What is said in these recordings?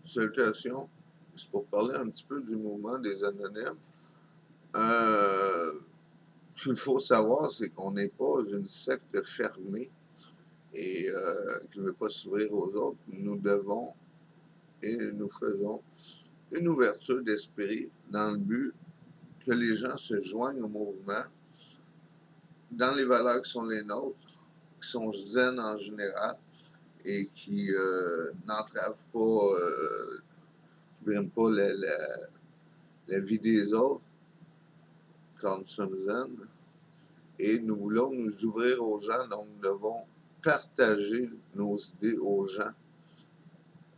Salutations. C'est pour parler un petit peu du mouvement des Anonymes. Euh, Ce qu'il faut savoir, c'est qu'on n'est pas une secte fermée et qui ne veut pas s'ouvrir aux autres. Nous devons et nous faisons une ouverture d'esprit dans le but que les gens se joignent au mouvement dans les valeurs qui sont les nôtres, qui sont zen en général et qui n'entravent pas, qui ne briment pas la vie des autres, quand nous sommes zen. Et nous voulons nous ouvrir aux gens, donc nous devons partager nos idées aux gens,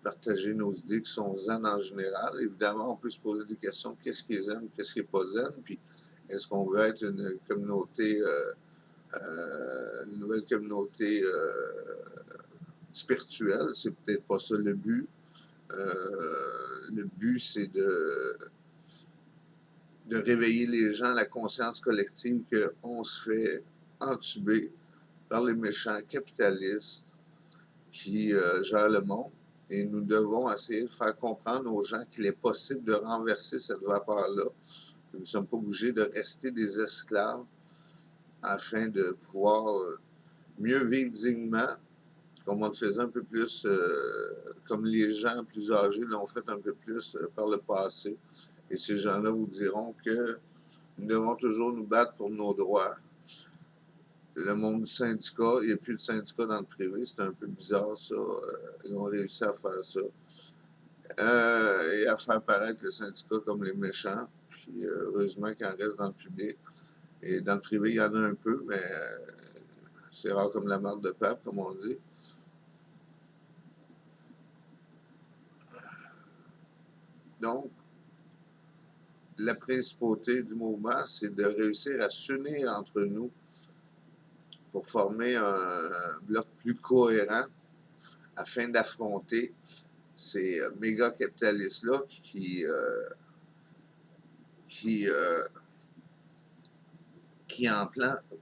partager nos idées qui sont zen en général. Évidemment, on peut se poser des questions, qu'est-ce qui est zen, qu'est-ce qui n'est pas zen, puis est-ce qu'on veut être une communauté, une nouvelle communauté spirituelle, c'est peut-être pas ça le but. Le but, c'est de réveiller les gens à la conscience collective qu'on se fait entuber par les méchants capitalistes qui gèrent le monde. Et nous devons essayer de faire comprendre aux gens qu'il est possible de renverser cette vapeur-là. Nous ne sommes pas obligés de rester des esclaves afin de pouvoir mieux vivre dignement, comme on le faisait un peu plus, comme les gens plus âgés l'ont fait un peu plus par le passé. Et ces gens-là vous diront que nous devons toujours nous battre pour nos droits. Le monde du syndicat, il n'y a plus de syndicat dans le privé, c'est un peu bizarre ça. Ils ont réussi à faire ça. Et à faire paraître le syndicat comme les méchants. Puis heureusement qu'il en reste dans le public. Et dans le privé, il y en a un peu, mais c'est rare comme la marque de pape, comme on dit. Donc, la principauté du mouvement, c'est de réussir à s'unir entre nous pour former un bloc plus cohérent afin d'affronter ces méga capitalistes-là qui, qui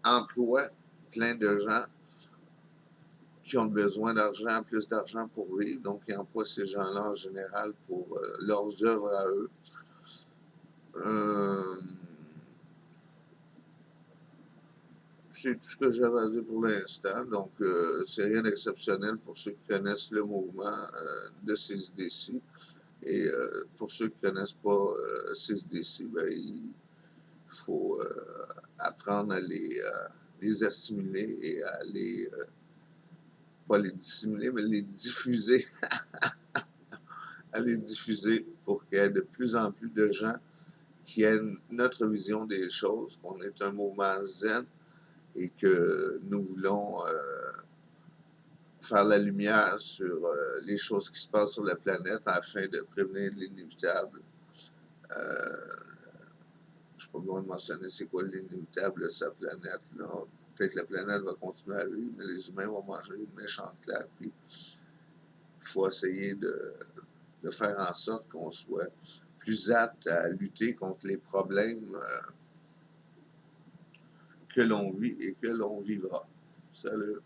emploient plein de gens qui ont besoin d'argent, plus d'argent pour vivre, donc ils emploient ces gens-là en général pour leurs œuvres à eux. C'est tout ce que j'avais à dire pour l'instant, donc c'est rien d'exceptionnel pour ceux qui connaissent le mouvement de ces idées-ci. Et pour ceux qui ne connaissent pas ces idées-ci, ben, il faut apprendre à les assimiler et à pas les dissimuler, mais les diffuser, à les diffuser pour qu'il y ait de plus en plus de gens qui aient notre vision des choses, qu'on est un mouvement zen et que nous voulons faire la lumière sur les choses qui se passent sur la planète afin de prévenir l'inévitable. Je ne sais pas besoin de mentionner c'est quoi l'inévitable de sa planète. Là. Peut-être que la planète va continuer à vivre, mais les humains vont manger une méchante claque. Puis il faut essayer de faire en sorte qu'on soit plus apte à lutter contre les problèmes que l'on vit et que l'on vivra. Salut!